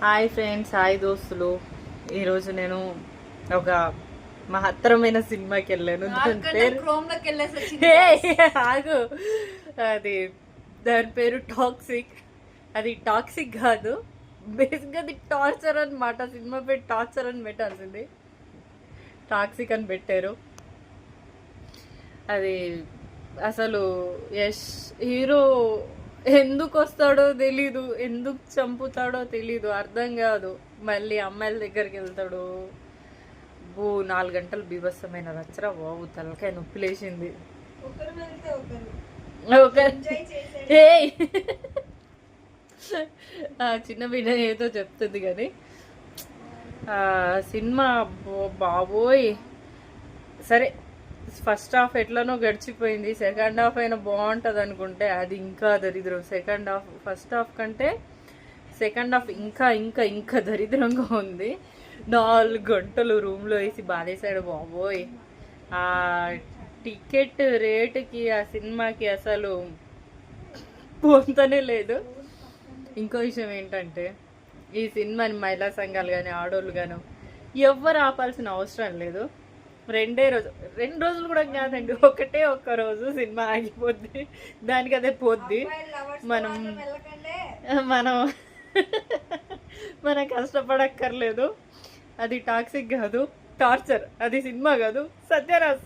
Hi friends, hi దోస్తులు. ఈరోజు నేను ఒక మహత్తరమైన సినిమాకి వెళ్ళాను. ఆగు, అది దాని పేరు టాక్సిక్. అది టాక్సిక్ కాదు, బేసిక్గా అది టార్చర్ అనమాట. సినిమా పేరు టార్చర్ అని పెట్టాల్సింది, టాక్సిక్ అని పెట్టారు. అది అసలు యష్ హీరో ఎందుకు వస్తాడో తెలీదు, ఎందుకు చంపుతాడో తెలీదు, అర్థం కాదు. మళ్ళీ అమ్మాయిల దగ్గరికి వెళ్తాడు. 4 గంటలు బీభత్సమైన రచ్చరా బాబు, తలకాయ నొప్పి లేచింది. చిన్న బిడ్డ ఏదో చెప్తుంది కానీ సినిమా బాబోయ్. సరే, ఫస్ట్ హాఫ్ ఎట్లనో గడిచిపోయింది. సెకండ్ హాఫ్ అయినా బాగుంటుంది అనుకుంటే అది ఇంకా దరిద్రం. ఫస్ట్ హాఫ్ కంటే సెకండ్ హాఫ్ ఇంకా ఇంకా ఇంకా దరిద్రంగా ఉంది. 4 గంటలు రూమ్లో వేసి బాధేశాడు బాబోయ్. ఆ టికెట్ రేటుకి ఆ సినిమాకి అసలు పొంతనే లేదు. ఇంకో విషయం ఏంటంటే, ఈ సినిమాని మహిళా సంఘాలు కానీ ఆడోళ్ళు కానీ ఎవ్వరు ఆపాల్సిన అవసరం లేదు. 2 రోజులు కూడా కాదండి, ఒక్క రోజు సినిమా ఆగిపోద్ది, దానికి అదే పోద్ది. మనం మనం కష్టపడక్కర్లేదు. అది టాక్సిక్ కాదు, టార్చర్. అది సినిమా కాదు, సత్యరాజ్.